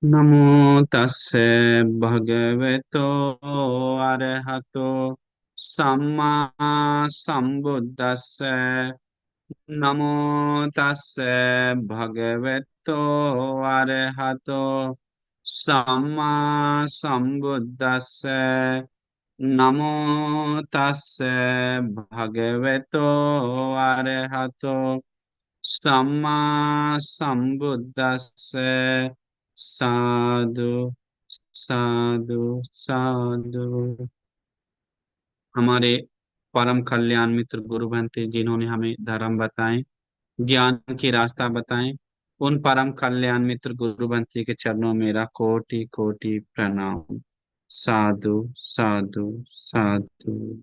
नमो तस्से भगवतो अरहतो सम्मा सम्बुद्दस्से। नमो तस्से भगवतो अरहतो सम्मा सम्बुद्दस्से। नमो तस्से भगवतो अरहतो सम्मा सम्बुद्दस्से। साधु साधु साधु। हमारे परम कल्याण मित्र गुरु बनते जिन्होंने हमें धर्म बताए, ज्ञान की रास्ता बताए, उन परम कल्याण मित्र गुरु बनते के चरणों में मेरा कोटि कोटि प्रणाम। साधु साधु साधु।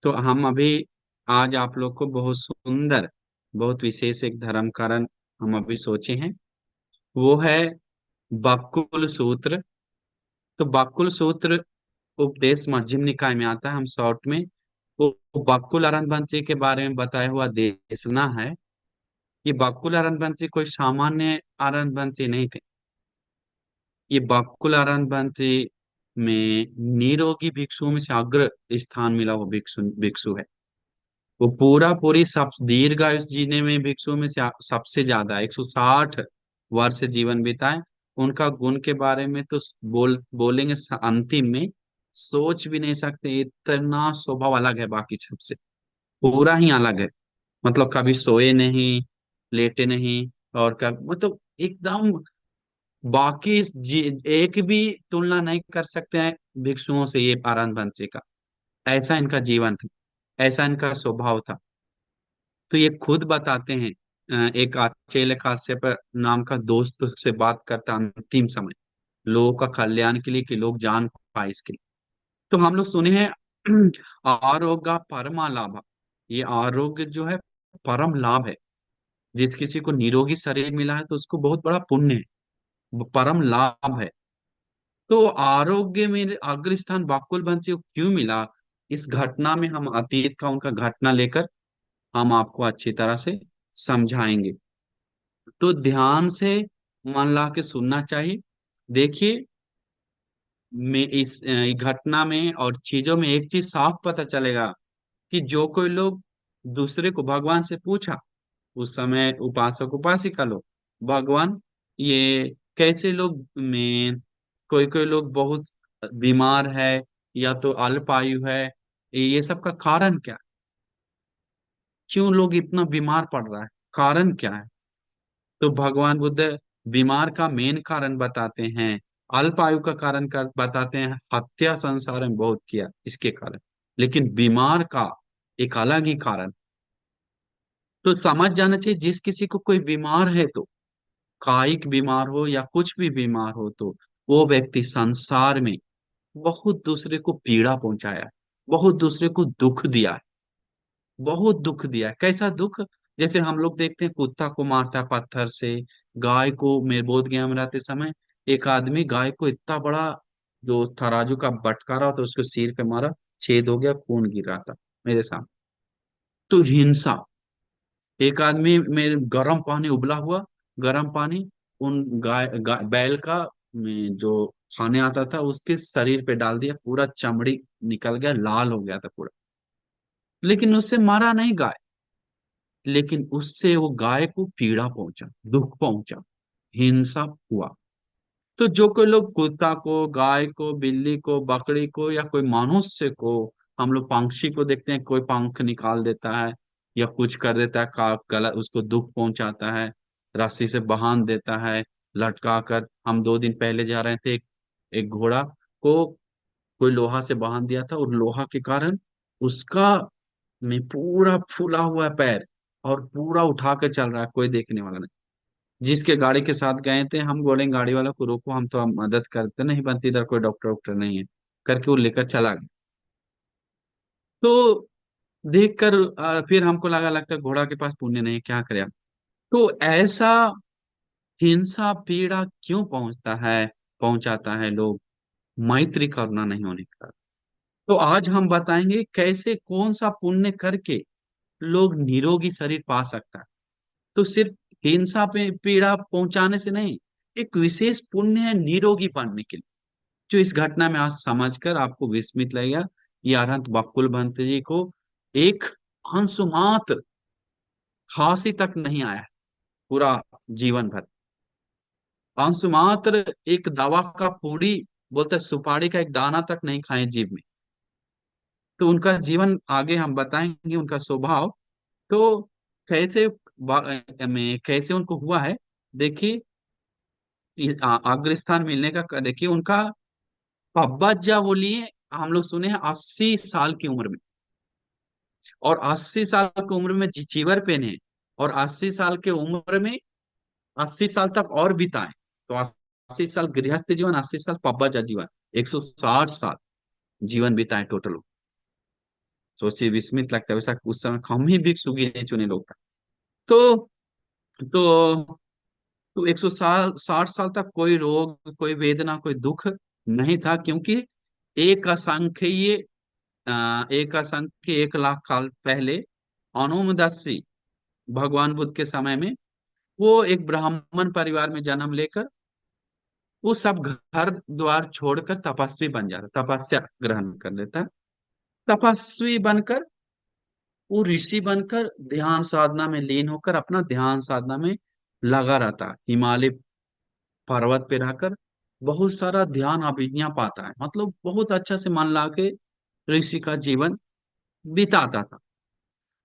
तो हम अभी आज आप लोग को बहुत सुंदर, बहुत विशेष एक धर्म कारण हम अभी सोचे हैं। वो है बाकुल सूत्र। तो बाकुल सूत्र उपदेश मध्यम निकाय में आता है। हम शॉर्ट में वो बाकुल अरनबंसी के बारे में बताया हुआ देशना है। ये बाकुल अरनबंसी कोई सामान्य अरनबंसी नहीं थे। ये बाकुल अरनबंसी में निरोगी भिक्षुओं में से अग्र स्थान मिला वो भिक्षु भिक्षु है। वो पूरा पूरी सब दीर्घायुष जीने में भिक्षुओं में से सबसे ज्यादा 160 वर्ष जीवन बिताए। उनका गुण के बारे में तो बोलेंगे अंतिम में, सोच भी नहीं सकते, इतना स्वभाव अलग है बाकी सबसे, पूरा ही अलग है। मतलब कभी सोए नहीं, लेटे नहीं, और कभी मतलब एकदम बाकी एक भी तुलना नहीं कर सकते हैं भिक्षुओं से ये आनंद बंसी का। ऐसा इनका जीवन था, ऐसा इनका स्वभाव था। तो ये खुद बताते हैं। एक अकेले काश्यप नाम का दोस्त से बात करता अंतिम समय, लोगों का कल्याण के लिए, कि लोग जान पाए इसके लिए। तो हम लोग सुने हैं आरोग्य परमा लाभ। ये आरोग्य जो है परम लाभ है। जिस किसी को निरोगी शरीर मिला है तो उसको बहुत बड़ा पुण्य है, वो परम लाभ है। तो आरोग्य में अग्र स्थान बाकुल वंशी को क्यों मिला, इस घटना में हम अतीत का उनका घटना लेकर हम आपको अच्छी तरह से समझाएंगे। तो ध्यान से मन ला के सुनना चाहिए। देखिए, में इस घटना में और चीजों में एक चीज साफ पता चलेगा कि जो कोई लोग दूसरे को भगवान से पूछा, उस समय उपासक उपासिका लोग, भगवान ये कैसे लोग में कोई कोई लोग बहुत बीमार है या तो अल्पायु है, ये सब का कारण क्या है? क्यों लोग इतना बीमार पड़ रहा है, कारण क्या है? तो भगवान बुद्ध बीमार का मेन कारण बताते हैं, अल्पायु का कारण का बताते हैं, हत्या संसार में बहुत किया इसके कारण। लेकिन बीमार का एक अलग ही कारण। तो समझ जाना चाहिए, जिस किसी को कोई बीमार है तो, कायिक बीमार हो या कुछ भी बीमार हो, तो वो व्यक्ति संसार में बहुत दूसरे को पीड़ा पहुंचाया है, बहुत दूसरे को दुख दिया है, बहुत दुख दिया है। कैसा दुख? जैसे हम लोग देखते हैं कुत्ता को मारता है पत्थर से, गाय को, मेरे बोध गया में रहते समय एक आदमी गाय को इतना बड़ा जो तराजू का बटकारा होता उसको सिर पे मारा, छेद हो गया, खून गिर रहा था मेरे सामने। तो हिंसा। एक आदमी में गर्म पानी उबला हुआ, गर्म पानी उन बैल का जो खाने आता था उसके शरीर पे डाल दिया, पूरा चमड़ी निकल गया, लाल हो गया था पूरा। लेकिन उससे मारा नहीं गाय, लेकिन उससे वो गाय को पीड़ा पहुंचा, दुख पहुंचा, हिंसा हुआ। तो जो कोई लोग कुत्ता को, गाय को, बिल्ली को, बकरी को या कोई मनुष्य को, हम लोग पंछी को देखते हैं, कोई पंख निकाल देता है या कुछ कर देता है, का गला उसको दुख पहुंचाता है, रस्सी से बांध देता है, लटका कर। हम 2 दिन पहले जा रहे थे, एक घोड़ा को कोई लोहा से बांध दिया था, और लोहा के कारण उसका में पूरा फूला हुआ है पैर, और पूरा उठा के चल रहा है, कोई देखने वाला नहीं। जिसके गाड़ी के साथ गए थे, हम बोलेंगे गाड़ी वाला को रोको, हम तो हम मदद करते नहीं बनती, इधर कोई डॉक्टर वॉक्टर नहीं है, करके वो लेकर चला गया। तो देखकर फिर हमको लगता है घोड़ा के पास पुण्य नहीं है, क्या करे अब। तो ऐसा हिंसा पीड़ा क्यों पहुंचाता है लोग? मैत्री करुणा नहीं होने का। तो आज हम बताएंगे कैसे, कौन सा पुण्य करके लोग निरोगी शरीर पा सकता है। तो सिर्फ हिंसा पे पीड़ा पहुंचाने से नहीं, एक विशेष पुण्य है निरोगी बनने के लिए, जो इस घटना में आज समझकर आपको विस्मित लगेगा। ये अरहंत बकुल भंत जी को एक अंश मात्र खांसी तक नहीं आया है पूरा जीवन भर। अंश मात्र एक दवा का पूरी, बोलते सुपारी का एक दाना तक नहीं खाए जीव में। तो उनका जीवन आगे हम बताएंगे, उनका स्वभाव। तो कैसे में कैसे उनको हुआ है, देखिए। अग्रस्थान मिलने का देखिए उनका पब्बज्जा बोलिए, हम लोग सुने हैं 80 साल की उम्र में। और 80 साल की उम्र में चीवर पहने, और 80 साल की उम्र में 80 साल तक और बिताए। तो 80 साल गृहस्थ जीवन, 80 साल पब्बज्जा जीवन, 160 साल जीवन बिताए टोटल। सोचिए, विस्मित लगता है, वैसा उस समय हम ही भिक्षु गिने चुने लोग थे। तो तो तो 160 साल तक कोई रोग, कोई वेदना, कोई दुख नहीं था, क्योंकि एक असंख्य एक असंख्य 1 लाख साल पहले अनुमदस्सी भगवान बुद्ध के समय में वो एक ब्राह्मण परिवार में जन्म लेकर वो सब घर द्वार छोड़कर तपस्वी बन जाता, तपस्या ग्रहण कर लेता। तपस्वी बनकर वो ऋषि बनकर ध्यान साधना में लीन होकर अपना ध्यान साधना में लगा रहता, हिमालय पर्वत पे रहकर बहुत सारा ध्यान अभिज्ञा पाता है, मतलब बहुत अच्छा से मन ला के ऋषि का जीवन बिताता था।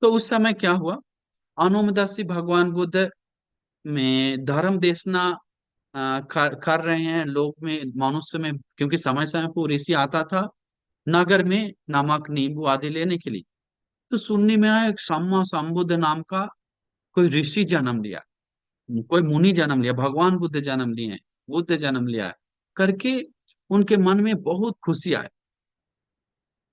तो उस समय क्या हुआ, अनुमदस्सी भगवान बुद्ध में धर्म देशना कर रहे हैं लोग में, मनुष्य में, क्योंकि समय समय पर वो ऋषि आता था नगर में नमक नींबू आदि लेने के लिए। तो सुनने में आया एक सम्मा संबुद्ध नाम का कोई ऋषि जन्म लिया, कोई मुनि जन्म लिया, भगवान बुद्ध जन्म लिए हैं, बुद्ध जन्म लिया है करके उनके मन में बहुत खुशी आई।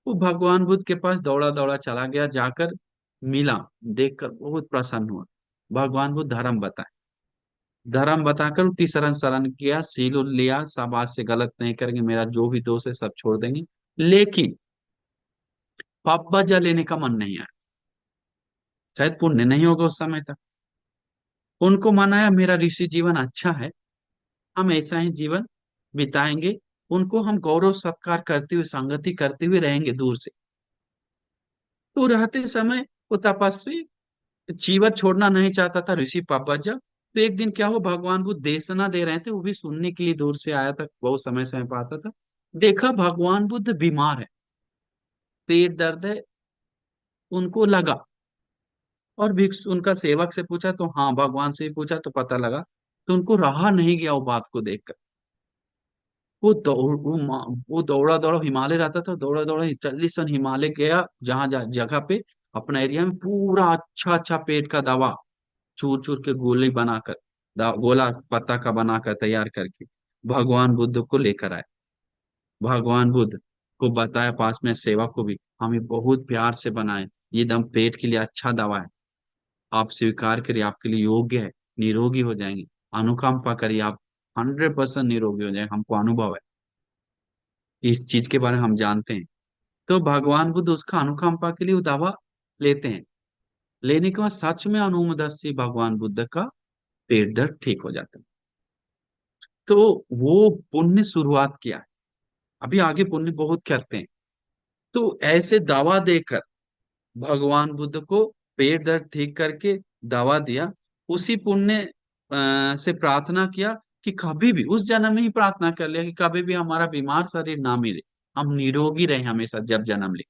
वो भगवान बुद्ध के पास दौड़ा दौड़ा चला गया, जाकर मिला, देखकर बहुत प्रसन्न हुआ। भगवान बुद्ध धर्म बताए, धर्म बताकर वो तीसरा शरण किया, सील उल लिया, सब आज से गलत नहीं करेंगे, मेरा जो भी दोष है सब छोड़ देंगे। लेकिन पाप बजा लेने का मन नहीं आया, शायद पुण्य नहीं होगा उस समय तक। उनको मनाया मेरा ऋषि जीवन अच्छा है, हम ऐसा ही जीवन बिताएंगे, उनको हम गौरव सत्कार करते हुए, संगति करते हुए रहेंगे दूर से। तो रहते समय वो तपस्वी जीवन छोड़ना नहीं चाहता था, ऋषि पापज्जा। तो एक दिन क्या हुआ, भगवान बुद्ध देशना दे रहे थे, वो भी सुनने के लिए दूर से आया था, बहुत समय समय पर आता था। देखा भगवान बुद्ध बीमार है, पेट दर्द है उनको लगा। और भिक्षु उनका सेवक से पूछा, तो हाँ भगवान से ही पूछा तो पता लगा। तो उनको रहा नहीं गया वो बात को देखकर। वो दौड़ा दौड़ा हिमालय रहता था, दौड़ा दौड़ा जल्दी से हिमालय गया, जहां जहां जगह पे अपना एरिया में पूरा अच्छा अच्छा पेट का दवा चूर चूर के गोली बनाकर, गोला पत्ता का बनाकर तैयार करके भगवान बुद्ध को लेकर आए। भगवान बुद्ध को बताया, पास में सेवक को भी, हमें बहुत प्यार से बनाए, ये दम पेट के लिए अच्छा दवा है, आप स्वीकार करिए, आपके लिए योग्य है, निरोगी हो जाएंगे, अनुकंपा करिए, आप 100% निरोगी हो जाएंगे, हमको अनुभव है, इस चीज के बारे में हम जानते हैं। तो भगवान बुद्ध उसका अनुकंपा के लिए वो दवा लेते हैं। लेने के बाद सच में अनुमदस्सी भगवान बुद्ध का पेट दर्द ठीक हो जाता है। तो वो पुण्य शुरुआत किया है, अभी आगे पुण्य बहुत करते हैं। तो ऐसे दवा देकर भगवान बुद्ध को पेट दर्द ठीक करके दवा दिया। उसी पुण्य से प्रार्थना किया कि कभी भी, उस जन्म में ही प्रार्थना कर लिया कि कभी भी हमारा बीमार शरीर ना मिले, हम निरोगी रहे हमेशा जब जन्म ले।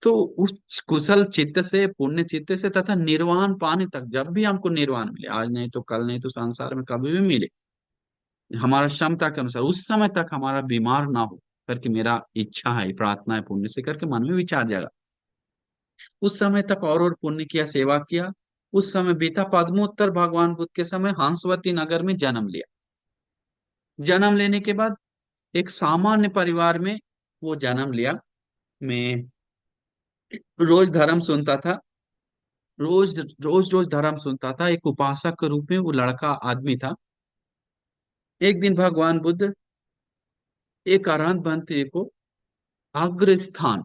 तो उस कुशल चित्त से, पुण्य चित्त से, तथा निर्वाण पाने तक, जब भी हमको निर्वाण मिले, आज नहीं तो कल, नहीं तो संसार में कभी भी मिले, हमारा क्षमता के अनुसार, उस समय तक हमारा बीमार ना हो करके मेरा इच्छा है, प्रार्थना है, पुण्य से करके मन में विचार जाएगा। उस समय तक और पुण्य किया, सेवा किया। उस समय बीता, पद्मोत्तर भगवान बुद्ध के समय हंसवती नगर में जन्म लिया। जन्म लेने के बाद एक सामान्य परिवार में वो जन्म लिया। मैं रोज धर्म सुनता था, रोज रोज रोज धर्म सुनता था, एक उपासक के रूप में वो लड़का आदमी था। एक दिन भगवान बुद्ध एक अरहंत बनते को अग्रस्थान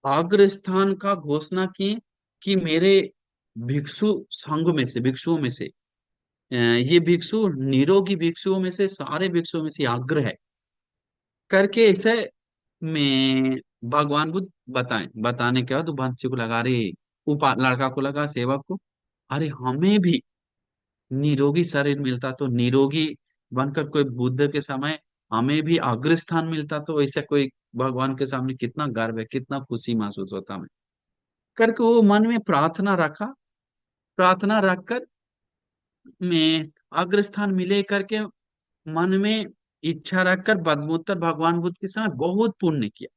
अग्रस्थान का घोषणा की कि मेरे भिक्षु संघ में से, भिक्षुओं में से ये भिक्षु निरोगी भिक्षुओं में से, सारे भिक्षुओं में से अग्र है करके ऐसे में भगवान बुद्ध बताने के बाद वो बंसी को लगा रही, लड़का को लगा, सेवक को, अरे हमें भी निरोगी शरीर मिलता तो, निरोगी बनकर कोई बुद्ध के समय हमें भी अग्र स्थान मिलता तो, ऐसा कोई भगवान के सामने कितना गर्व है, कितना खुशी महसूस होता हमें करके वो मन में प्रार्थना रखा। प्रार्थना रखकर में अग्र स्थान मिले करके मन में इच्छा रखकर बदमूत्र भगवान बुद्ध के समय बहुत पुण्य किया।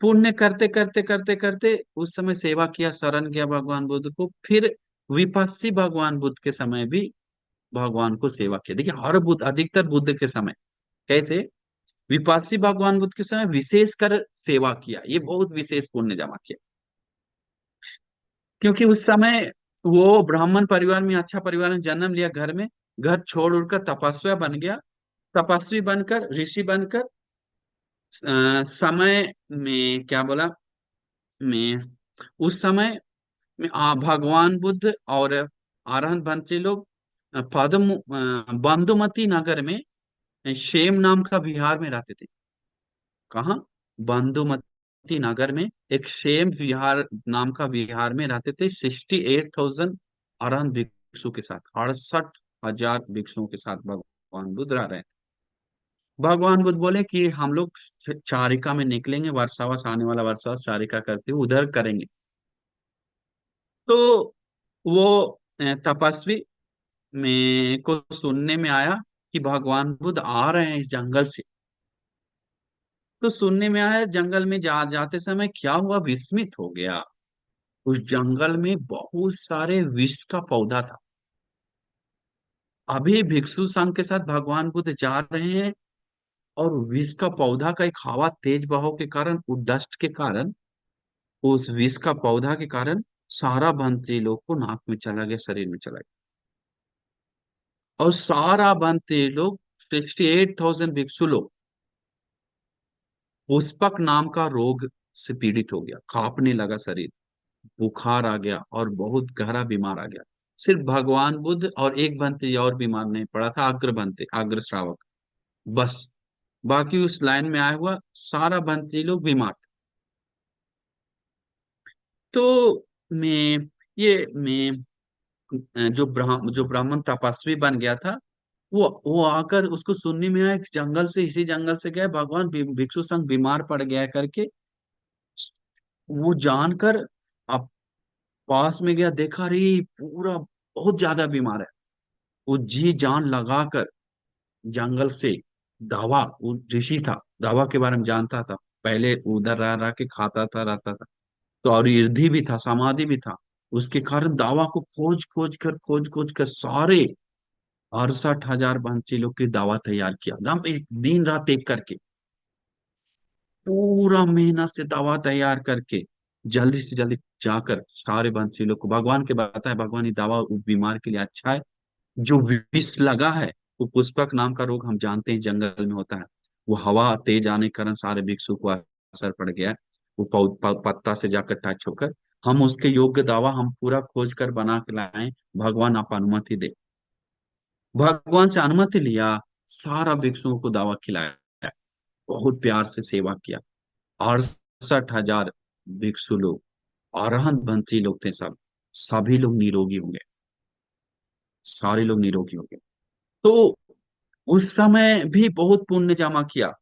पुण्य करते करते करते करते उस समय सेवा किया, शरण किया भगवान बुद्ध को। फिर विपस्सी भगवान बुद्ध के समय भी भगवान को सेवा किया। देखिए हर बुद्ध, अधिकतर बुद्ध के समय कैसे, विपस्सी भगवान बुद्ध के समय विशेष कर सेवा किया, ये बहुत विशेष पुण्य जमा किया। क्योंकि उस समय वो ब्राह्मण परिवार में, अच्छा परिवार में जन्म लिया, घर में घर छोड़ उड़कर तपस्या बन गया, तपस्वी बनकर, ऋषि बनकर समय में क्या बोला, में उस समय में भगवान बुद्ध और अरहंत बंसी लोग बंदुमती नगर में, शेम नाम का विहार में रहते थे। कहाँ? बंदुमती नगर में एक शेम विहार नाम का विहार में रहते थे, 68,000 अरहंत भिक्षु के साथ, 68,000 भिक्षुओं के साथ भगवान बुद्ध रह रहे हैं। भगवान बुद्ध बोले कि हम लोग चारिका में निकलेंगे, वर्षावास आने वाला, वर्षावास चारिका करते हुए उधर करेंगे। तो वो तपस्वी में को सुनने में आया कि भगवान बुद्ध आ रहे हैं इस जंगल से। तो सुनने में आया, जंगल में जाते समय क्या हुआ, विस्मित हो गया। उस जंगल में बहुत सारे विष का पौधा था। अभी भिक्षु संघ के साथ भगवान बुद्ध जा रहे हैं, और विष का पौधा का एक हवा तेज बहाव के कारण, उस डस्ट के कारण, उस विष का पौधा के कारण सारा बंती लोग को नाक में चला गया, शरीर में चला गया। और सारा बंती लोग, 68,000 भिक्षु लोग, पुष्पक नाम का रोग से पीड़ित हो गया, कांपने लगा शरीर, बुखार आ गया और बहुत गहरा बीमार आ गया। सिर्फ भगवान बुद्ध और एक बंती और बीमार नहीं पड़ा था, अग्र बंती, अग्र श्रावक, बस। बाकी उस लाइन में आया हुआ सारा बंती लोग बीमार थे। तो मैं जो ब्राह्मण तपस्वी बन गया था, वो आकर उसको सुनने में आया कि जंगल से, इसी जंगल से गए भगवान भिक्षु संघ बीमार पड़ गया है करके। वो जानकर अब पास में गया, देखा रे पूरा बहुत ज्यादा बीमार है। वो जी जान लगाकर जंगल से दवा, वो ऋषि था, दवा के बारे में जानता था, पहले उधर रह रह के खाता था, रहता था। तो और ईर्धि भी था, समाधि भी था, उसके कारण दावा को खोज खोज कर सारे 68,000 बंची लोग की दावा तैयार किया, दम एक दिन रात एक करके, पूरा मेहनत से दवा तैयार करके जल्दी से जल्दी जाकर सारे बंसी लोग को भगवान के बताया, भगवान ये दवा उस बीमार के लिए अच्छा है। जो विष लगा है, वो पुष्पक नाम का रोग हम जानते हैं जंगल में होता है, वो हवा तेज आने के कारण सारे भिक्षु को असर पड़ गया है। वो पत्ता से जाकर टच होकर, हम उसके योग्य दवा हम पूरा खोज कर बना के लाए, भगवान आप अनुमति दे। भगवान से अनुमति लिया, सारा भिक्षुओं को दवा खिलाया, बहुत प्यार से सेवा किया। 68,000 भिक्षु लोग, अरहंत बंसी लोग थे सब, सभी लोग निरोगी हो गए, सारे लोग निरोगी हो गए। तो उस समय भी बहुत पुण्य जमा किया।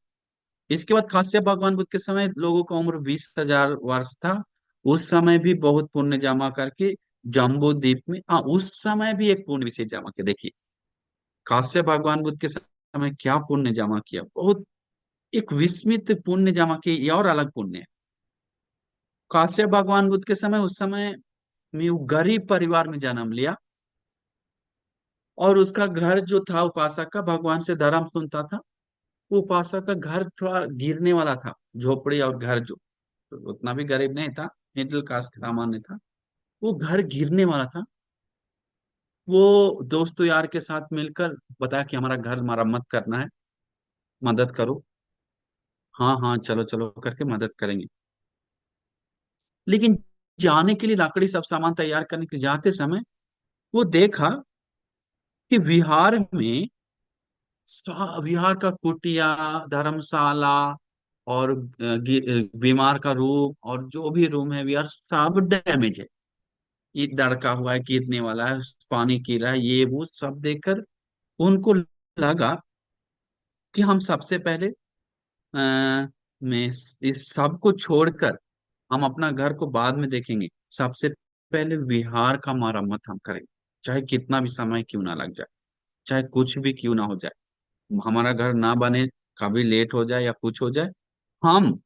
इसके बाद खास्य भगवान बुद्ध के समय लोगों का उम्र 20,000 वर्ष था। उस समय भी बहुत पुण्य जमा करके जम्बू द्वीप में, हाँ उस समय भी एक पुण्य विशेष जमा किया। देखिए खास्य भगवान बुद्ध के समय क्या पुण्य जमा किया, बहुत एक विस्मित पुण्य जमा किया, ये और अलग पुण्य है। काश्यप भगवान बुद्ध के समय, उस समय में वो गरीब परिवार में जन्म लिया, और उसका घर जो था उपासक का, भगवान से धर्म सुनता था। वो उपासक का घर थोड़ा गिरने वाला था, झोपड़ी और घर जो, तो उतना भी गरीब नहीं था, मिडिल कास्ट सामान्य था, वो घर गिरने वाला था। वो दोस्तों यार के साथ मिलकर बताया कि हमारा घर मरम्मत करना है, मदद करो। हाँ हाँ चलो चलो करके मदद करेंगे। लेकिन जाने के लिए लकड़ी सब सामान तैयार करने के लिए जाते समय वो देखा कि विहार में विहार का कुटिया, धर्मशाला और बीमार का रूम और जो भी रूम है विहार सब डैमेज है। ये लड़का हुआ है, गिरने वाला है, पानी गिर रहा है, ये वो सब देखकर उनको लगा कि हम सबसे पहले में इस सब को छोड़कर हम अपना घर को बाद में देखेंगे, सबसे पहले विहार का मरम्मत हम करेंगे, चाहे कितना भी समय क्यों ना लग जाए, चाहे कुछ भी क्यों ना हो जाए, हमारा घर ना बने, कभी लेट हो जाए या कुछ हो जाए, हम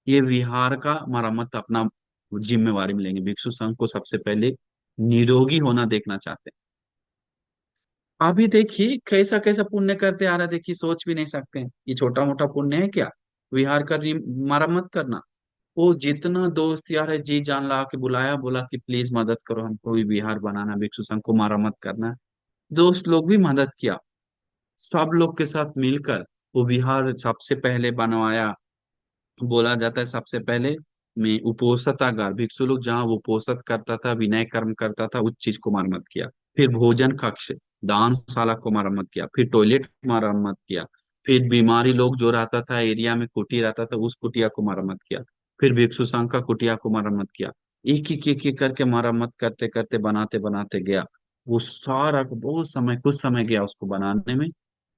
ये विहार का मरम्मत अपना जिम्मेवारी में लेंगे। भिक्षु संघ को सबसे पहले निरोगी होना देखना चाहते हैं। अभी देखिए कैसा कैसा पुण्य करते आ रहा है, देखिए सोच भी नहीं सकते हैं ये छोटा मोटा पुण्य है क्या, विहार का मरम्मत करना। वो जितना दोस्त यार है जी जान लगा के बुलाया, बोला कि प्लीज मदद करो, हमको भी विहार बनाना, भिक्षु संघ को मरम्मत करना है। दोस्त लोग भी मदद किया, सब लोग के साथ मिलकर वो विहार सबसे पहले बनवाया। बोला जाता है सबसे पहले में उपोषणागार, भिक्षु लोग जहाँ वो उपोषण करता था, विनय कर्म करता था, उस चीज को मरम्मत किया। फिर भोजन कक्ष, दानशाला को मरम्मत किया, फिर टॉयलेट मरम्मत किया, फिर बीमारी लोग जो रहता था एरिया में कुटी रहता था उस कुटिया को मरम्मत किया, फिर भिक्षु संघ का कुटिया को मरम्मत किया। एक एक करके मरम्मत करते करते बनाते बनाते गया। वो सारा बहुत समय, कुछ समय गया उसको बनाने में,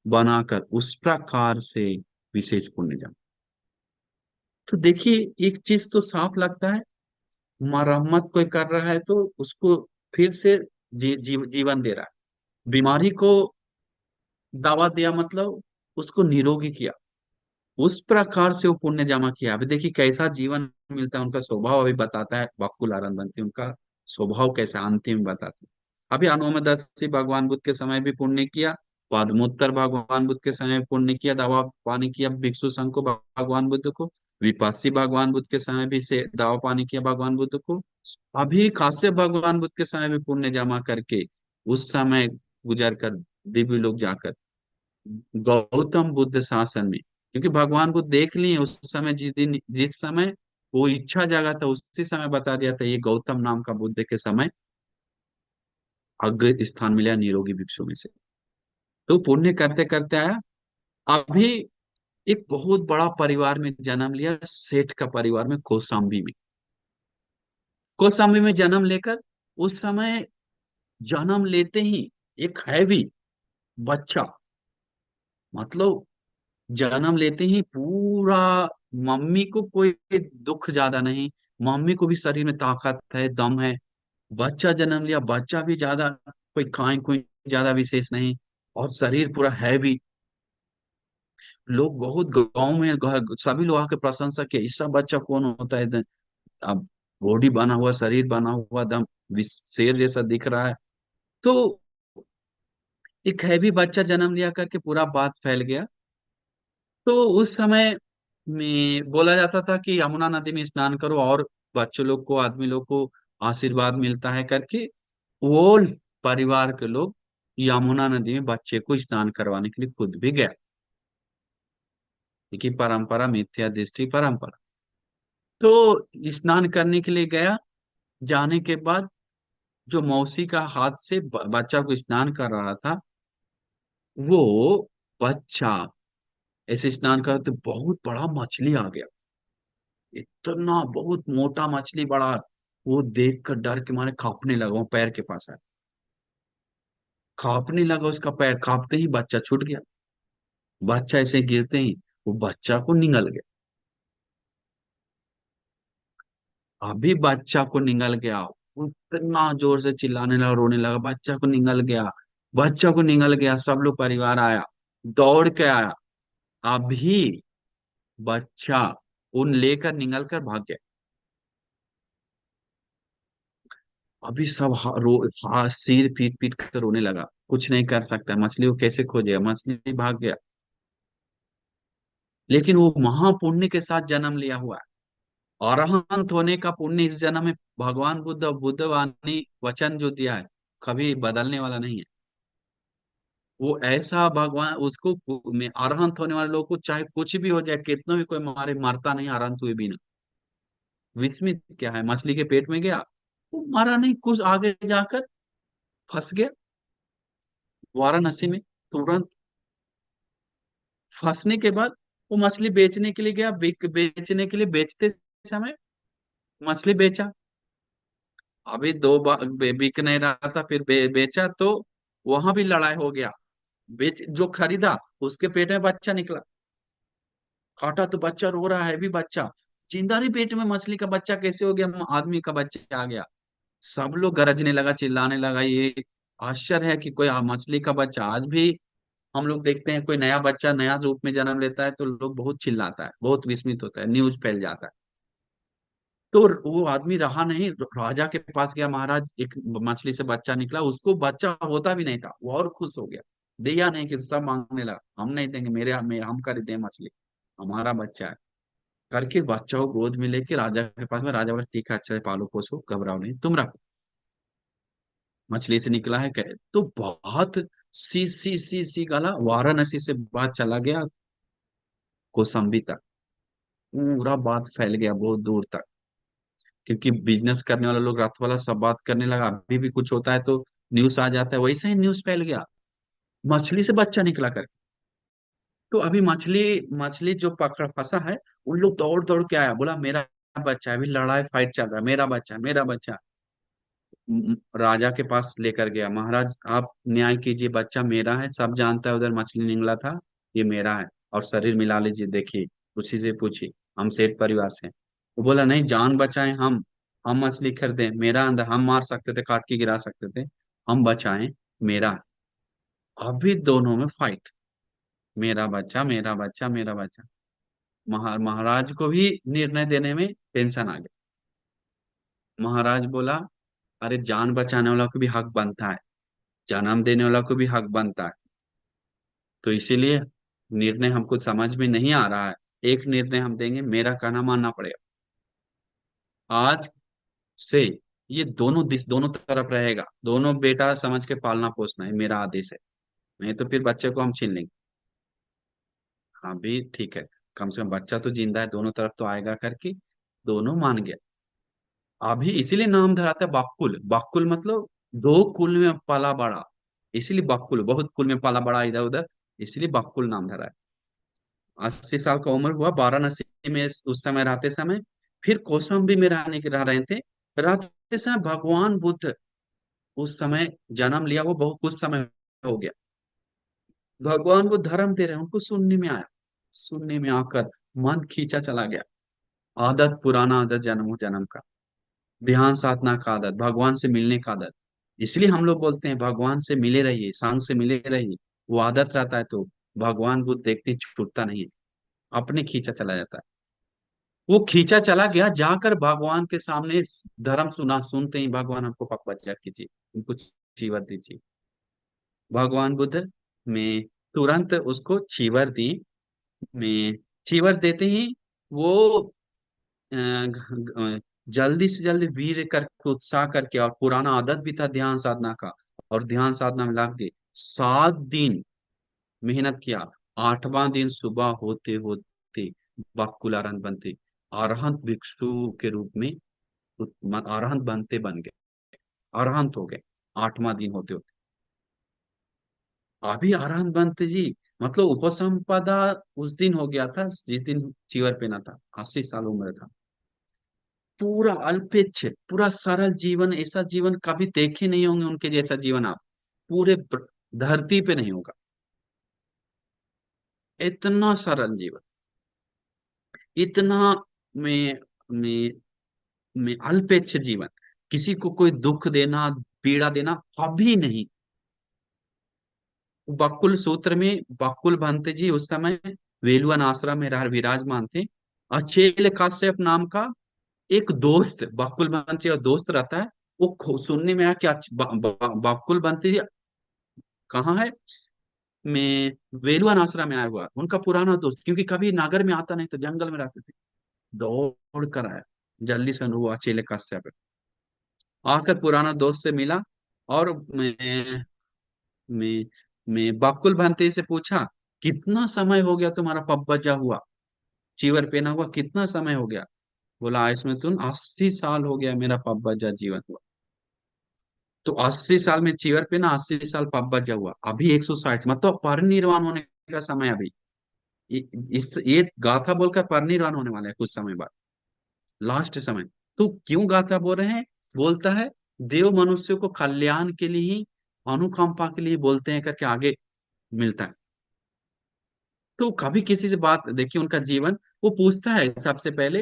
बनाकर उस प्रकार से विशेष पुण्य जमा। तो देखिए एक चीज तो साफ लगता है, मरम्मत कोई कर रहा है तो उसको फिर से जीवन दे रहा है, बीमारी को दवा दिया मतलब उसको निरोगी किया, उस प्रकार से वो पुण्य जमा किया। अभी देखिए कैसा जीवन मिलता है, उनका स्वभाव अभी बताता है बकुल आनंद बनती, उनका स्वभाव कैसा अंतिम बताते हैं। अभी अनुमदस्ती भगवान बुद्ध के समय भी पुण्य किया, पद्मोत्तर भगवान बुद्ध के समय भी पुण्य किया, दवा पानी किया भिक्षु संघ को भगवान बुद्ध को, विपस्सी भगवान बुद्ध के समय भी से दवा पानी किया भगवान बुद्ध को, अभी काश्यप भगवान बुद्ध के समय भी पुण्य जमा करके उस समय गुजर कर दिव्य लोग जाकर गौतम बुद्ध शासन में, क्योंकि भगवान को देख लिए उस समय, जिस दिन जिस समय वो इच्छा जागा था उसी समय बता दिया था ये गौतम नाम का बुद्ध के समय अग्र स्थान मिला निरोगी भिक्षु में से। तो पुण्य करते करते आया। अभी एक बहुत बड़ा परिवार में जन्म लिया, सेठ का परिवार में, कौशाम्बी में। कौशाम्बी में जन्म लेकर उस समय जन्म लेते ही एक हैवी बच्चा, मतलब जन्म लेते ही पूरा, मम्मी को कोई दुख ज्यादा नहीं, मम्मी को भी शरीर में ताकत है, दम है। बच्चा जन्म लिया, बच्चा भी ज्यादा कोई खाए कोई ज्यादा विशेष नहीं, और शरीर पूरा हैवी। लोग बहुत गांव में सभी लोग आके प्रशंसा किया, इसका बच्चा कौन होता है, अब बॉडी बना हुआ, शरीर बना हुआ, दम शेर जैसा दिख रहा है। तो एक हैवी बच्चा जन्म लिया करके पूरा बात फैल गया। तो उस समय में बोला जाता था कि यमुना नदी में स्नान करो और बच्चों लोग को, आदमी लोग को आशीर्वाद मिलता है करके, वो परिवार के लोग यमुना नदी में बच्चे को स्नान करवाने के लिए खुद भी गया, क्योंकि परंपरा, मिथ्या दृष्टि परंपरा। तो स्नान करने के लिए गया, जाने के बाद जो मौसी का हाथ से बच्चा को स्नान कर रहा था, वो बच्चा ऐसे स्नान कर तो बहुत बड़ा मछली आ गया, इतना बहुत मोटा मछली बड़ा। वो देख कर डर के मारे कांपने लगा, वो पैर के पास आया, कांपने लगा उसका पैर, कांपते ही बच्चा छूट गया। बच्चा ऐसे गिरते ही वो बच्चा को निगल गया। अभी बच्चा को निगल गया, वो इतना जोर से चिल्लाने लगा, रोने लगा, बच्चा को निगल गया, बच्चा को निगल गया। सब लोग परिवार आया, दौड़ के आया। अभी बच्चा उन लेकर निगल कर भाग गया। अभी सब सिर पीट पीट कर रोने लगा, कुछ नहीं कर सकता, मछली को कैसे खोजेगा, मछली भाग गया। लेकिन वो महापुण्य के साथ जन्म लिया हुआ है, अरहंत होने का पुण्य इस जन्म में भगवान बुद्ध और बुद्ध वाणी वचन जो दिया है कभी बदलने वाला नहीं है। वो ऐसा भगवान उसको में अरहंत होने वाले लोग को चाहे कुछ भी हो जाए, कितना भी कोई मारे, मरता नहीं अरहंत हुए भी ना। विस्मित क्या है, मछली के पेट में गया, वो मरा नहीं, कुछ आगे जाकर फंस गया। वाराणसी में तुरंत फंसने के बाद वो मछली बेचने के लिए गया, बेचने के लिए बेचते समय मछली बेचा। अभी दो बार बिक नहीं रहा था, फिर बेचा तो वहां भी लड़ाई हो गया। बेच जो खरीदा उसके पेट में बच्चा निकला, काटा तो बच्चा रो रहा है भी बच्चा, जिंदा नहीं, पेट में मछली का बच्चा कैसे हो गया, आदमी का बच्चा आ गया। सब लोग गरजने लगा, चिल्लाने लगा। ये आश्चर्य है कि कोई मछली का बच्चा आज भी हम लोग देखते हैं, कोई नया बच्चा नया रूप में जन्म लेता है तो लोग बहुत चिल्लाता है, बहुत विस्मित होता है, न्यूज फैल जाता है। तो वो आदमी रहा नहीं, राजा के पास गया, महाराज एक मछली से बच्चा निकला, उसको बच्चा होता भी नहीं था, वो और खुश हो गया। दिया नहीं कि सब मांगने लगा, हम नहीं देंगे, हम खरीदे मछली, हमारा बच्चा है करके बच्चा को गोद में लेके राजा के पास में, राजा बोला ठीक है, अच्छा है, पालो पोसो, घबराओ नहीं, तुम रखो, मछली से निकला है कहे तो बहुत सी गला, वाराणसी से बात चला गया कौशाम्बी तक, पूरा बात फैल गया बहुत दूर तक। क्योंकि बिजनेस करने वाले लोग रात वाला सब बात करने लगा, अभी भी कुछ होता है तो न्यूज आ जाता है, वैसे ही न्यूज फैल गया, मछली से बच्चा निकला करके। तो अभी मछली मछली जो पकड़ फंसा है, उन लोग दौड़ दौड़ के आया, बोला मेरा बच्चा है, अभी लड़ाई फाइट चल रहा है, मेरा बच्चा, मेरा बच्चा। राजा के पास लेकर गया, महाराज आप न्याय कीजिए, बच्चा मेरा है, सब जानता है उधर मछली निकला था, ये मेरा है, और शरीर मिला लीजिए देखिए, उसी से पूछिए, हम सेठ परिवार से हैं। वो बोला नहीं, जान बचाएं, हम मछली खरीदे, मेरा अंदर, हम मार सकते थे, काट के गिरा सकते थे, हम बचाएं, मेरा है। अभी दोनों में फाइट, मेरा बच्चा, मेरा बच्चा, मेरा बच्चा। महाराज को भी निर्णय देने में टेंशन आ गया। महाराज बोला अरे जान बचाने वाला को भी हक बनता है, जन्म देने वाला को भी हक बनता है, तो इसीलिए निर्णय हमको समझ में नहीं आ रहा है, एक निर्णय हम देंगे, मेरा कहना मानना पड़ेगा। आज से ये दोनों दिस दोनों तरफ रहेगा, दोनों बेटा समझ के पालना पोसना है, मेरा आदेश है, नहीं तो फिर बच्चे को हम छीन लेंगे। हाँ भी ठीक है, कम से कम बच्चा तो जिंदा है, दोनों तरफ तो आएगा करके दोनों मान गया। अभी इसीलिए नाम धराता है बाकुल, बाकुल मतलब दो कुल में पाला बड़ा, इसीलिए बाकुल, बहुत कुल में पाला बड़ा इधर उधर, इसलिए बाकुल नाम धरा है। 80 साल का उम्र हुआ वाराणसी में उस समय रहते समय। फिर कौशाम्बी में रहने के रह रहे थे, रहते समय भगवान बुद्ध उस समय जन्म लिया, वो बहुत कुछ समय हो गया। भगवान वो धर्म दे रहे हैं, उनको सुनने में आया, सुनने में आकर मन खींचा चला गया। आदत, पुराना आदत, जन्म जन्म का ध्यान साधना का आदत, भगवान से मिलने का आदत। इसलिए हम लोग बोलते हैं भगवान से मिले रहिए, सांग से मिले रहिए। वो आदत रहता है तो भगवान बुद्ध देखते छूटता नहीं है, अपने खींचा चला जाता है। वो खींचा चला गया, जाकर भगवान के सामने धर्म सुना, सुनते ही भगवान हमको पक बच्चा कीजिए, उनको चीवर दीजिए। भगवान बुद्ध में तुरंत उसको चीवर दी, में चीवर देते ही वो जल्दी से जल्दी वीर करके, उत्साह करके, और पुराना आदत भी था ध्यान साधना का, और ध्यान साधना में लग गए 7 दिन मेहनत किया। 8वां दिन सुबह होते होते बकुल अरहंत बनते, अरहंत भिक्षु के रूप में अरहंत बनते बन गए, अरहंत हो गए 8वां दिन होते होते। अभी अरहंत बनते जी, मतलब उपसंपदा उस दिन हो गया था जिस दिन चीवर पहना था, 80 साल उम्र था। पूरा अल्पेच्छ, पूरा सरल जीवन, ऐसा जीवन कभी देखे नहीं होंगे उनके जैसा जीवन आप पूरे धरती पे नहीं होगा, इतना सरल जीवन, इतना में में में अल्पेच्छ जीवन, किसी को कोई दुख देना, पीड़ा देना कभी नहीं। बकुल सूत्र में बकुल भंते जी उस समय वेलुवन आश्रम में विराजमान थे। अचेल काश्यप नाम का एक दोस्त बकुल बनते और दोस्त रहता है, वो सुनने में आया कि बकुल बनते जी कहाँ है, मैं वेलुवन आश्रम में आया हुआ उनका पुराना दोस्त, क्योंकि कभी नगर में आता नहीं तो जंगल में रहते थे, दौड़ कर आया, जल्दी से वो अचेले काश्यप आकर पुराना दोस्त से मिला। और मैं मैं बकुल भंते से पूछा कितना समय हो गया तुम्हारा पब्बजा हुआ, चीवर पहना हुआ कितना समय हो गया। बोला इसमें तुम 80 साल हो गया मेरा पब्बजा जीवन हुआ। तो 80 साल में चीवर पे ना, 80 साल पब्बजा हुआ, अभी 160, मतलब परिनिर्वाण होने का समय अभी। इस ये गाथा बोलकर परिनिर्वाण होने वाला है कुछ समय बाद, लास्ट समय। तो क्यों गाथा बोल रहे हैं? बोलता है देव मनुष्य को कल्याण के लिए ही, अनुकंपा के लिए बोलते हैं करके आगे मिलता है। तो कभी किसी से बात, देखिए उनका जीवन, वो पूछता है सबसे पहले,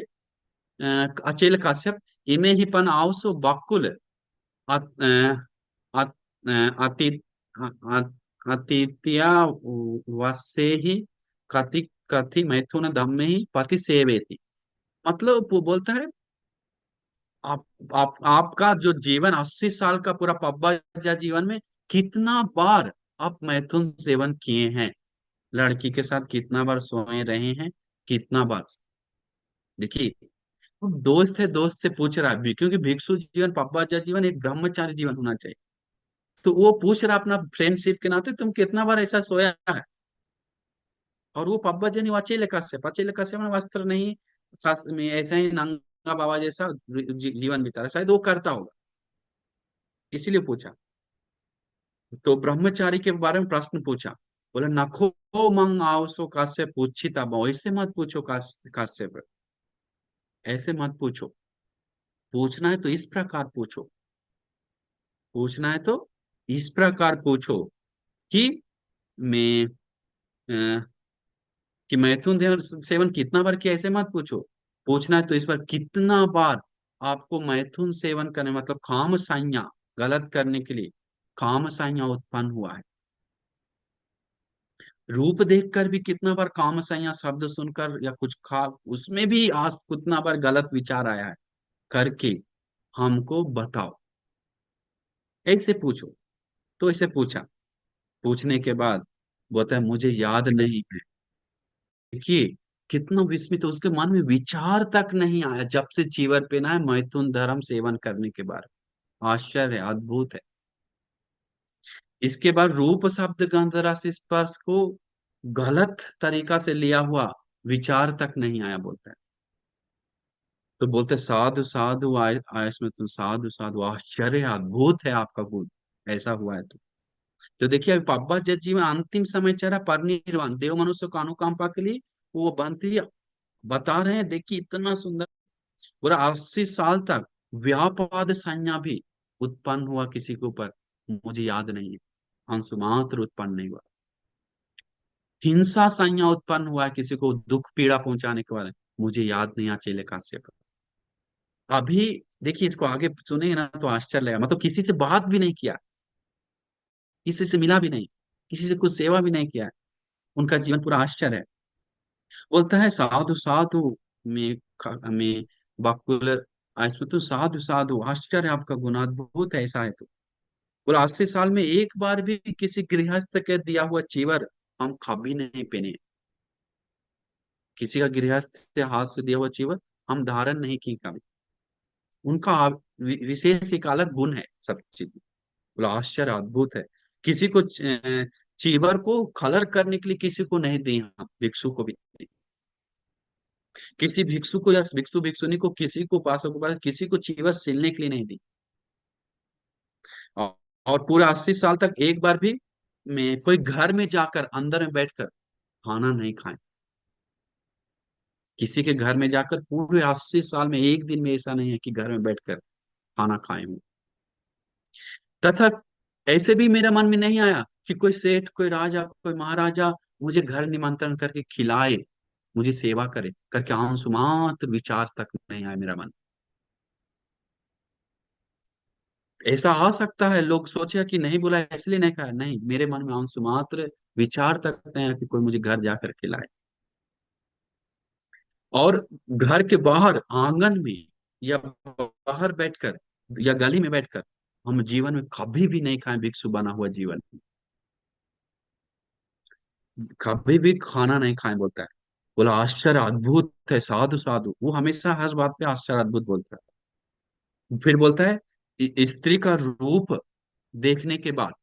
अचेल काश्यप, इमे ही पन आवसो बकुल अत- अति अतिथ्या वसे ही कति कथि मैथुन धम्मे ही पति सेवेति। मतलब वो बोलता है, आपका जो जीवन 80 साल का पूरा पब्बा जीवन में कितना बार आप मैथुन सेवन किए हैं, लड़की के साथ कितना बार सोए रहे हैं, कितना बार। देखिए, वो दोस्त है, दोस्त से पूछ रहा है क्योंकि भिक्षु जीवन, पब्बा जीवन एक ब्रह्मचारी जीवन होना चाहिए। तो वो पूछ रहा अपना फ्रेंडशिप के नाते, तुम कितना बार ऐसा सोया है। और वो पब्बा जनी अचेले कश्यप, अचेले कश्यप में वस्त्र नहीं, खास में ऐसा ही नंगा बाबा जैसा जीवन बिता रहा है, शायद वो करता होगा, इसीलिए पूछा। तो ब्रह्मचारी के बारे में प्रश्न पूछा, बोले नखो मंग आवसो काश्यप पूछिता बहु, ऐसे मत पूछो काश्यप, ऐसे मत पूछो। पूछना है तो इस प्रकार पूछो, पूछना है तो इस प्रकार पूछो कि मैं कि मैथुन सेवन कितना बार किया, ऐसे मत पूछो। पूछना है तो इस बार कितना बार आपको मैथुन सेवन करने, मतलब काम संज्ञा गलत करने के लिए काम संज्ञा उत्पन्न हुआ है। रूप देखकर भी कितना बार काम संज्ञा शब्द सुनकर या कुछ खा, उसमें भी आज कितना बार गलत विचार आया है करके हमको बताओ, ऐसे पूछो। तो ऐसे पूछा, पूछने के बाद बोलता है मुझे याद नहीं है। देखिए कितना विस्मित, उसके मन में विचार तक नहीं आया जब से चीवर पे ना है मैथुन धर्म सेवन करने के बाद। आश्चर्य है, अद्भुत है। इसके बाद रूप शब्द गंध रस स्पर्श को गलत तरीका से लिया हुआ विचार तक नहीं आया, बोलता है। तो बोलते साधु साधु आयस में तुम, साधु साधु, आश्चर्य है, अद्भुत है आपका गुण, ऐसा हुआ है। तो देखिए अभी पापा जब जीवन अंतिम समय चला परिनिर्वाण, देव मनुष्य को अनुकंपा के लिए वो बनती बता रहे हैं। देखिए इतना सुंदर, पूरा 80 साल तक व्यापाद संज्ञा भी उत्पन्न हुआ किसी के ऊपर, मुझे याद नहीं है, अंशु मात्र उत्पन्न नहीं हुआ। हिंसा संज्ञा उत्पन्न हुआ है किसी को दुख पीड़ा पहुंचाने के बारे में, मुझे याद नहीं, अकेले काश्यप। अभी देखिए इसको आगे सुनेंगे ना तो आश्चर्य लगेगा, मतलब किसी से बात भी नहीं किया, किसी से मिला भी नहीं, किसी से कुछ सेवा भी नहीं किया है, उनका जीवन पूरा आश्चर्य है। बोलता है साधु साधु में बकुल इसमें तो साधु साधु, आश्चर्य आपका गुण अद्भुत है, ऐसा है तो। बोला 80 साल में एक बार भी किसी गृहस्थ के दिया हुआ चीवर हम कभी नहीं पहने, किसी का गृहस्थ से हाथ से दिया हुआ चीवर हम धारण नहीं किए कभी। उनका विशेष एक अलग गुण है सब चीज में। बोला आश्चर्य अद्भुत है। किसी को चीवर को कलर करने के लिए किसी को नहीं दी, हम भिक्षु को भी नहीं। किसी भिक्षु को या भिक्षु भिक्षुनी को, किसी को उपासक को किसी को चीवर सिलने के लिए नहीं दी। और, और पूरा 80 साल तक एक बार भी मैं कोई घर में जाकर अंदर में बैठकर खाना नहीं खाए, किसी के घर में जाकर पूरे 80 साल में एक दिन में ऐसा नहीं है कि घर में बैठकर खाना खाए हूं। तथा ऐसे भी मेरा मन में नहीं आया कि कोई सेठ, कोई राजा, कोई महाराजा मुझे घर निमंत्रण करके खिलाए, मुझे सेवा करे करके आंसू मात्र विचार तक नहीं आया मेरा मन। ऐसा आ सकता है लोग सोचे कि नहीं बोला इसलिए नहीं खाया, नहीं, मेरे मन में अंशु मात्र विचार तक नहीं है कि कोई मुझे घर जाकर खिलाए। और घर के बाहर आंगन में या बाहर बैठकर या गली में बैठकर हम जीवन में कभी भी नहीं खाए, भिक्षु बना हुआ जीवन में कभी भी खाना नहीं खाए, बोलता है। बोला आश्चर्य अद्भुत है, साधु साधु, वो हमेशा हर बात पे आश्चर्य अद्भुत बोलता है। फिर बोलता है स्त्री का रूप देखने के बाद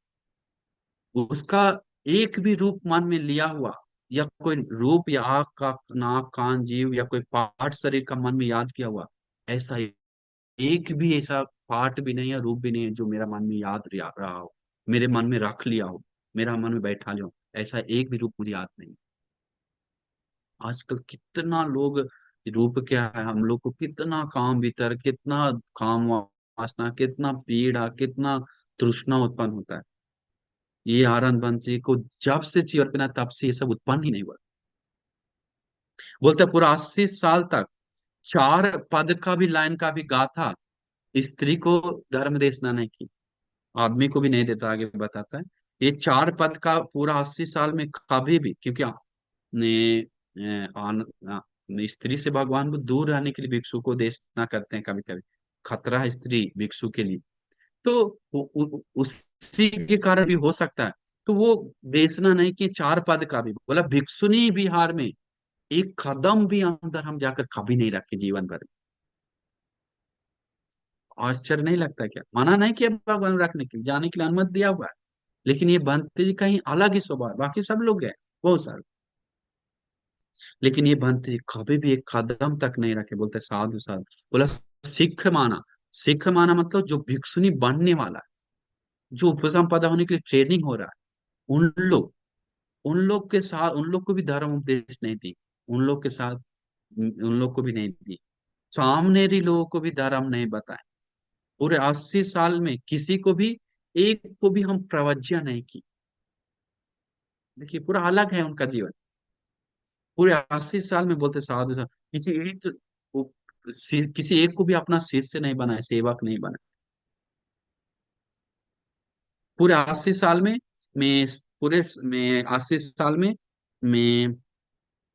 उसका एक भी रूप मन में लिया हुआ, या कोई रूप या आँख का, नाक कान जीव या कोई पार्ट शरीर का मन में याद किया हुआ, ऐसा ही एक भी ऐसा पार्ट भी नहीं है, रूप भी नहीं है जो मेरा मन में याद रहा हो, मेरे मन में रख लिया हो, मेरा मन में बैठा लिया हो। ऐसा एक भी रूप मुझे याद नहीं। आजकल कितना लोग, रूप क्या है, हम लोग को कितना काम भीतर, कितना काम वासना, कितना पीड़ा, कितना तृष्णा उत्पन्न होता है। ये आनंद बंसी को जब से चीर पिना तब से ये सब उत्पन्न ही नहीं हुआ। बोलते हैं, पूरा 80 साल तक 4 पद का भी, लाइन का भी गाथा स्त्री को धर्म देशना नहीं की, आदमी को भी नहीं देता। आगे बताता है, ये 4 पद का पूरा 80 साल में कभी भी, क्योंकि ने स्त्री से भगवान को दूर रहने के लिए भिक्षु को देशना करते हैं कभी कभी, खतरा है स्त्री भिक्षु के लिए। तो उसी के कारण भी हो सकता है। तो वो देशना नहीं कि 4 पद का भी बोला, भिक्षुनी विहार में एक कदम भी अंदर हम जाकर कभी नहीं रखे जीवन भर। आश्चर्य नहीं लगता क्या? मना नहीं किया भगवान रखने के लिए, जाने के लिए अनुमति दिया हुआ है। लेकिन ये बंते जी कहीं अलग ही स्वभाव है। बाकी सब लोग गए बहुत सारे, लेकिन ये बंते जी कभी भी एक कदम तक नहीं रखे। बोलते साधु साधु। बोला सिख माना। सिख माना मतलब जो भिक्षुनी बनने वाला है, जो उपसंपदा होने के लिए ट्रेनिंग हो रहा है, उन लोग के साथ, उन लोग को भी धर्म उपदेश नहीं दी। उन लोग के साथ उन लोग को भी नहीं दी। सामनेरी लोगों को भी धर्म नहीं बताए। पूरे 80 साल में किसी को भी, एक को भी हम प्रवज्ञा नहीं की। देखिए पूरा अलग है उनका जीवन। पूरे 80 साल में बोलते साधु साधु, वो- किसी एक को भी अपना शिष्य नहीं बनाए, सेवक नहीं बनाए। पूरे 80 साल में पूरे में 80 साल में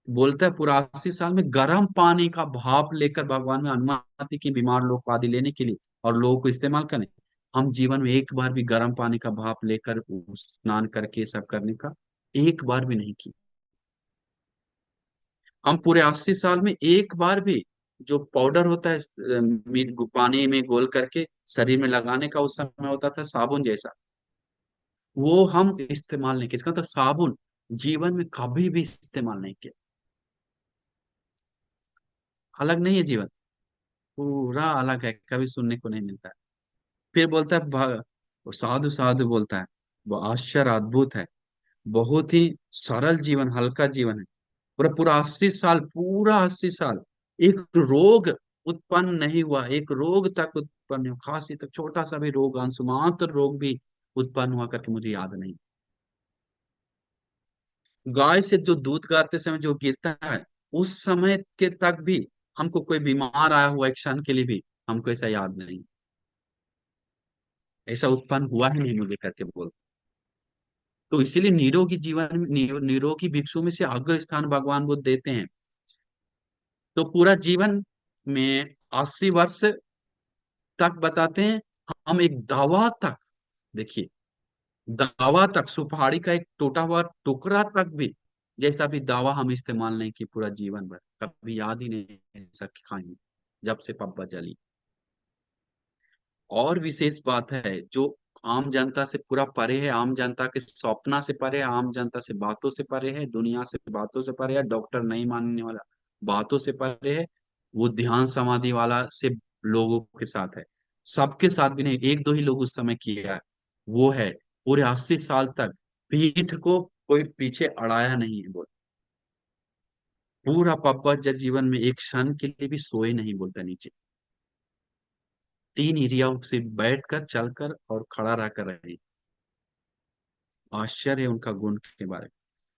बोलता है, पूरा 80 साल में गर्म पानी का भाप लेकर भगवान में अनुमति की बीमार लोग को आदि लेने के लिए और लोगों को इस्तेमाल करें। हम जीवन में एक बार भी गर्म पानी का भाप लेकर स्नान करके ये सब करने का एक बार भी नहीं की। हम पूरे 80 साल में एक बार भी, जो पाउडर होता है पानी में घोल करके शरीर में लगाने का, उस समय होता था साबुन जैसा, वो हम इस्तेमाल नहीं किया। इसका तो साबुन जीवन में कभी भी इस्तेमाल नहीं किया। अलग नहीं है जीवन, पूरा अलग है, कभी सुनने को नहीं मिलता है। फिर बोलता है वो साधु साधु बोलता है, वो आश्चर्य अद्भुत है, बहुत ही सरल जीवन, हल्का जीवन है। पूरा पूरा 80 साल, पूरा 80 साल एक रोग उत्पन्न नहीं हुआ, एक रोग तक उत्पन्न नहीं हुआ, खांसी तक, छोटा सा भी रोग, अंशुमात्र रोग भी उत्पन्न हुआ करके मुझे याद नहीं। गाय से जो दूध गारते समय जो गिरता है, उस समय के तक भी हमको कोई बीमार आया हुआ एक क्षण के लिए भी हमको ऐसा याद नहीं, ऐसा उत्पन्न हुआ ही नहीं मुझे करके बोल। तो इसीलिए निरोगी जीवन में निरोगी भिक्षु में से अग्र स्थान भगवान बुद्ध देते हैं। तो पूरा जीवन में 80 वर्ष तक बताते हैं। हम एक दवा तक, देखिए, दवा तक, सुपारी का एक टूटा हुआ टुकड़ा तक भी, जैसा भी दवा हम इस्तेमाल नहीं की पूरा जीवन भर, कभी याद ही नहीं ऐसा खाएंगे जब से पब्बा जली। और विशेष बात है जो आम जनता से पूरा परे है, आम जनता के सपना से परे है, आम जनता से बातों से परे है, दुनिया से बातों से परे है, डॉक्टर नहीं मानने वाला बातों से परे है। वो ध्यान समाधि वाला से लोगों के साथ है, सबके साथ भी नहीं, एक दो ही लोग उस समय किया है। वो है पूरे 80 साल तक पीठ को कोई पीछे अड़ाया नहीं है। बोल, पूरा पब्बा जीवन में एक क्षण के लिए भी सोए नहीं, बोलता नीचे 3 क्रियाओं से बैठकर, चलकर और खड़ा रहकर रहे। आश्चर्य है उनका गुण के बारे में।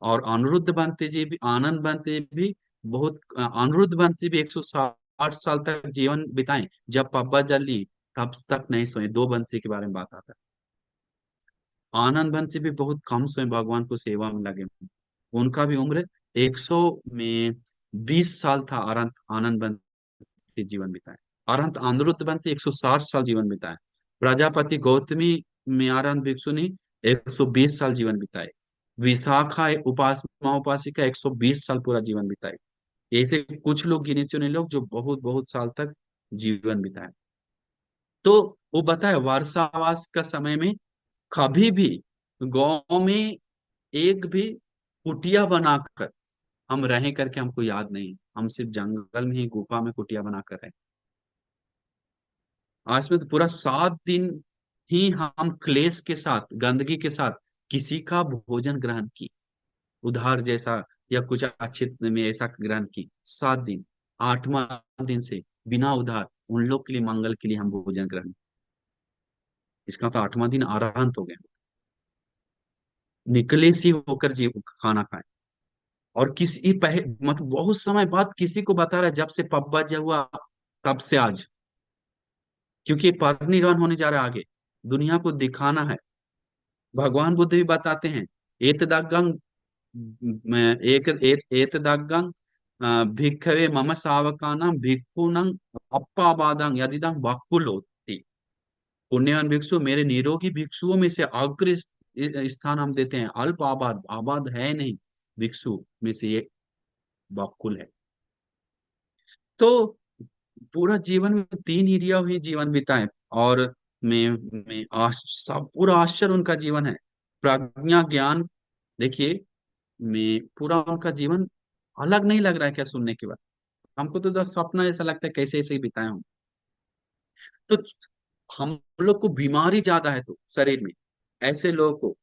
और अनिरुद्ध बनते जी भी, आनंद बनते भी बहुत, अनिरुद्ध बनते भी 160 साल तक जीवन बिताए। जब पब्बा जल ली तब तक नहीं सोए। दो बंसी के बारे में बात आता है। आनंद बंसी भी बहुत कम सोए, भगवान को सेवा में लगे। उनका भी उम्र 120 साल था। अनंत आनंद बंसी जीवन बिताए। अनंत अनिरुद्ध बंसी 160 साल जीवन बिताए। प्रजापति गौतमी में आनंद भिक्षु ने 120 साल जीवन बिताए। विशाखा एक उपासमा उपासिका 120 साल पूरा जीवन बिताए। ऐसे कुछ लोग, गिने चुने लोग, जो बहुत बहुत साल तक जीवन बिताए। तो वो बताए वर्षावास का समय में कभी भी गांव में एक भी कुटिया बनाकर हम रहे करके हमको याद नहीं। हम सिर्फ जंगल में ही, गुफा में कुटिया बनाकर रहे। आज में तो पूरा 7 दिन ही हम क्लेश के साथ, गंदगी के साथ किसी का भोजन ग्रहण की, उधार जैसा या कुछ अच्छे में ऐसा ग्रहण की। 7 दिन, 8वां दिन से बिना उधार उन लोग के लिए, मंगल के लिए हम भोजन ग्रहण, इसका तो 8वां दिन आरांत हो गया, निकले सी होकर जी खाना खाए। और किसी मतलब बहुत समय बाद किसी को बता रहा है, जब से पब्बा जब हुआ तब से आज, क्योंकि परिनिर्वाण होने जा रहा है आगे, दुनिया को दिखाना है। भगवान बुद्ध भी बताते हैं, एतदग्गं एतदग्गं भिक्खवे मम सावकानां भिक्खूनां अप्पाबादां यदिदं वक्कुलोति। पुण्यवान भिक्षु मेरे निरोगी भिक्षुओं में से अग्र स्थान हम देते हैं। अल्प आबाद, आबाद है नहीं, भिक्षु में से ये वक्कुल है। तो पूरा जीवन में 3 ही हुई जीवन बिताए, और मैं सब पूरा आश्चर्य उनका जीवन है, प्रज्ञा ज्ञान। देखिए, मैं पूरा उनका जीवन अलग नहीं लग रहा है क्या सुनने के बाद? हमको तो बस सपना ऐसा लगता है, कैसे ऐसे ही बिताए हम। तो हम लोग को बीमारी ज्यादा है तो शरीर में, ऐसे लोगों को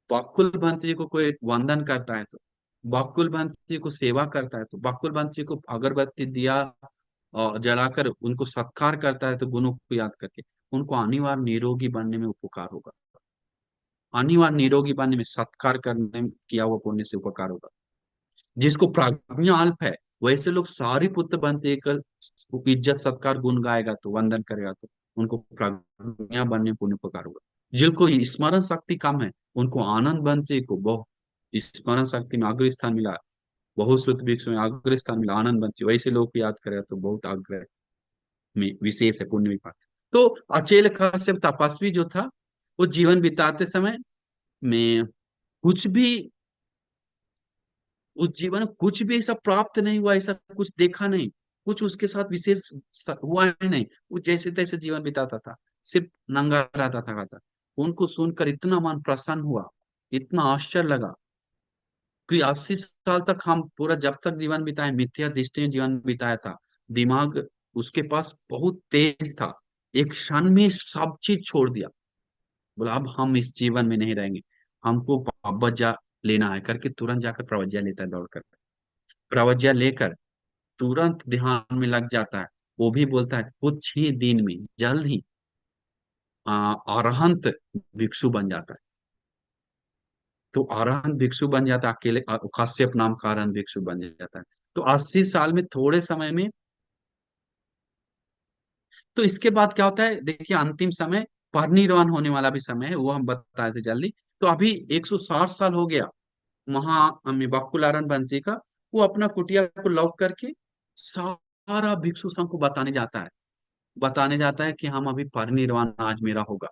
बकुल भंत जी को कोई वंदन करता है तो, बकुल भंत जी को सेवा करता है तो, बकुल भंत जी को अगरबत्ती दिया और जलाकर उनको सत्कार करता है तो, गुणों को याद करके उनको अनिवार्य निरोगी बनने में उपकार होगा। अनिवार्य निरोगी बनने में, सत्कार करने में किया हुआ पुण्य से उपकार होगा। जिसको प्राज्ञा अल्प है, वैसे लोग सारी पुत्र बनते एक इज्जत सत्कार गुण गाएगा तो, वंदन करेगा तो उनको प्राज्ञा बनने में पुण्य उपकार होगा। जिनको स्मरण शक्ति कम है, उनको आनंद बनते को बहुत, स्मरण शक्ति में अग्र स्थान मिला, बहुत सुत भिक्षु में अग्र स्थान मिला, आनंद बनते, वैसे लोग को याद करेगा तो बहुत आग्रह में विशेष है पुण्य विपाक। तो अचेल कश्यप तपस्वी जो था, वो जीवन बिताते समय में कुछ भी, उस जीवन में कुछ भी ऐसा प्राप्त नहीं हुआ, ऐसा कुछ देखा नहीं, कुछ उसके साथ विशेष हुआ ही नहीं। वो जैसे तैसे जीवन बिताता था, सिर्फ नंगा रहता था, खाता। उनको सुनकर इतना मन प्रसन्न हुआ, इतना आश्चर्य लगा कि 80 साल तक हम पूरा जब तक जीवन बिताए मिथ्या दृष्टि में जीवन बिताया था। दिमाग उसके पास बहुत तेज था, एक क्षण में सब चीज छोड़ दिया। बोला अब हम इस जीवन में नहीं रहेंगे, हमको प्रवज्ञा लेना है करके तुरंत जाकर प्रवज्ञा लेता है दौड़कर। प्रवज्ञा लेकर तुरंत ध्यान में लग जाता है। वो भी बोलता है कुछ ही दिन में, जल्द ही अरहंत भिक्षु बन जाता है। तो अरहंत भिक्षु बन जाता है, अकेले काश्यप नाम का अरहंत भिक्षु बन जाता है। तो 80 साल में थोड़े समय में, तो इसके बाद क्या होता है देखिए, अंतिम समय परिनिर्वाण होने वाला भी समय है, वो हम बताए थे जल्दी। तो अभी 160 साल हो गया बकुलारन बंती का। वो अपना कुटिया को लॉक करके सारा भिक्षु संघ को बताने जाता है, बताने जाता है कि हम अभी परिनिर्वाण आज मेरा होगा,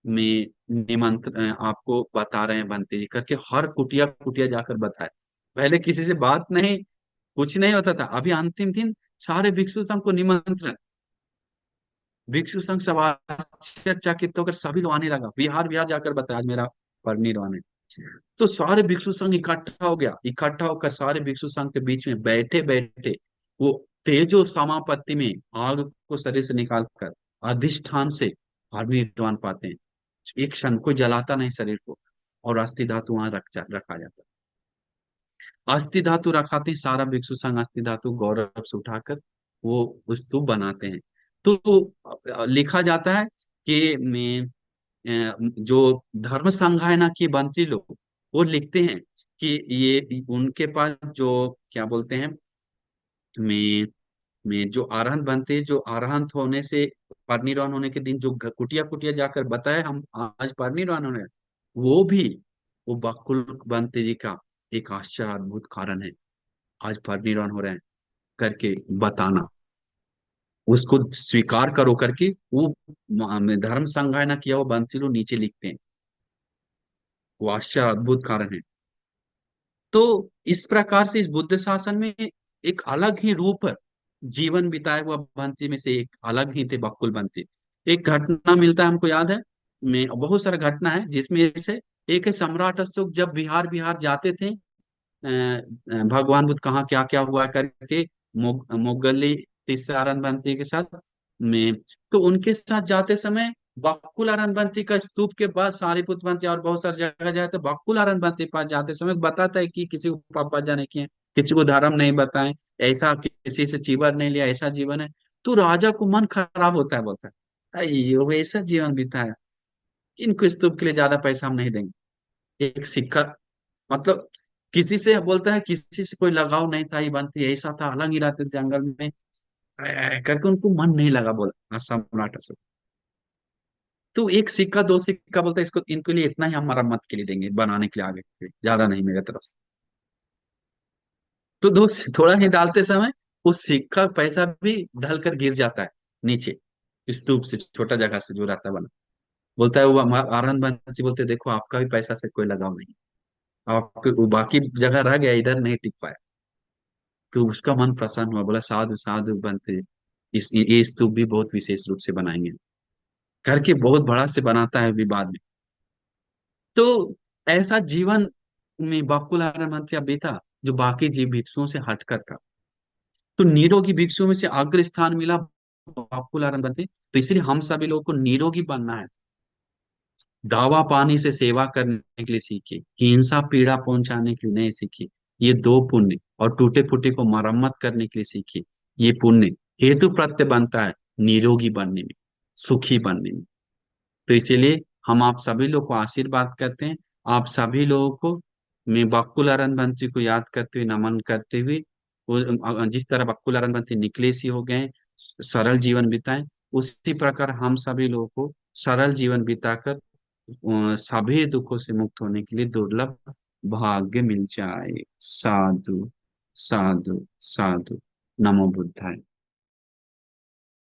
मैं निमंत्रण आपको बता रहे हैं बनते जी करके, हर कुटिया कुटिया जाकर बताए। पहले किसी से बात नहीं, कुछ नहीं होता था, अभी अंतिम दिन सारे भिक्षु संघ को निमंत्रण। भिक्षु संघ सब आश्चर्यचकित होकर सभी लोग आने लगा, बिहार बिहार जाकर बताया आज मेरा परिनिर्वाण है। तो सारे भिक्षु संघ इकट्ठा हो गया, इकट्ठा होकर सारे भिक्षु संघ के बीच में बैठे बैठे वो तेजो समापत्ति में आग को शरीर से निकालकर अधिष्ठान से परिनिर्वाण पाते हैं। एक क्षण कोई जलाता नहीं शरीर को, और अस्थि धातु वहां रखा जाता है। अस्थि धातु रखाते ही सारा भिक्षु संघ अस्थि धातु गौरव से उठाकर वो स्तूप बनाते हैं। तो लिखा जाता है कि मैं जो धर्म संगायना की बंती लोग, वो लिखते हैं कि ये उनके पास जो क्या बोलते हैं, मैं जो अरहंत बनते, जो अरहंत होने से परिनिर्वाण होने के दिन जो कुटिया कुटिया जाकर बताए हम आज परिनिर्वाण होने हैं, वो भी वो बकुल बनते जी का एक आश्चर्य अद्भुत कारण है, आज परिनिर्वाण हो रहे हैं करके बताना, उसको स्वीकार करो करके वो धर्म संगायना किया वो बंसी लोग नीचे लिखते हैं। वो आश्चर्य अद्भुत कारण है। तो इस प्रकार से इस बुद्ध शासन में एक अलग ही रूप जीवन बिताए हुआ बंसी में से एक अलग ही थे बकुल बंसी। एक घटना मिलता है हमको याद है, में बहुत सारा घटना है जिसमें से एक है सम्राट अशोक जब बिहार बिहार जाते थे, भगवान बुद्ध कहाँ क्या क्या हुआ करके मुगली तिसारन बंसी के साथ, में। तो उनके साथ जाते समय बक्कुलारनबंती का स्तूप के पास सारिपुत्रबंती और बहुत सारी जगह जाए तो बक्कुलारनबंती के पास जाते समय बताता है कि किसी को पापा जाने किए, किसी को धर्म नहीं बताएं, ऐसा किसी से चीवर नहीं लिया, ऐसा जीवन है। तो राजा को मन खराब होता है, बोलता है अयो ऐसा जीवन बिताया, इनको स्तूप के लिए ज्यादा पैसा हम नहीं देंगे। एक सिक्का, मतलब किसी से बोलता है, किसी से कोई लगाव नहीं था, ये बनती ऐसा था, अलग ही रहते थे जंगल में, करके उनको मन नहीं लगा, बोला सम्राट अशोक। तो एक सिक्का दो सिक्का बोलता है, इसको इनके लिए इतना ही हम मरम्मत के लिए देंगे, बनाने के लिए, आगे के लिए, ज्यादा नहीं मेरे तरफ से। तो दो थोड़ा ही डालते समय उस सिक्का पैसा भी ढल कर गिर जाता है नीचे, स्तूप से, छोटा जगह से जो रहता है बना। बोलता है वो आनंद बंसी, बोलते देखो आपका भी पैसा से कोई लगाव नहीं, आपको वो बाकी जगह रह गया, इधर नहीं टिक पाया। तो उसका मन प्रसन्न हुआ, बोला साधु साधु बनते, इस ये स्तूप भी बहुत विशेष रूप से बनाएंगे, करके बहुत बड़ा से बनाता है विवाद में। तो ऐसा जीवन में बकुलारन मंत्या बीता, जो बाकी जीव भिक्षुओं से हटकर था। तो निरोगी भिक्षुओं में से अग्र स्थान मिला बकुलारन बनते। तो इसलिए हम सभी लोगों को निरोगी बनना है। दावा पानी से सेवा करने के लिए सीखिए, हिंसा पीड़ा पहुंचाने के लिए नहीं सीखिए, ये दो पुण्य, और टूटे फूटे को मरम्मत करने के लिए सीखिए, ये पुण्य हेतु प्रत्यय बनता है निरोगी बनने में, सुखी बनने में। तो इसीलिए हम आप सभी लोग को आशीर्वाद करते हैं। आप सभी लोगों को मैं बक्कुल अरनबंसी को याद करते हुए, नमन करते हुए, वो जिस तरह बक्कुल अरनबंसी निकले सी हो गए, सरल जीवन बिताएं, उसी प्रकार हम सभी लोगों को सरल जीवन बिताकर सभी दुखों से मुक्त होने के लिए दुर्लभ भाग्य मिल जाए। साधु साधु साधु। नमो बुद्धाय।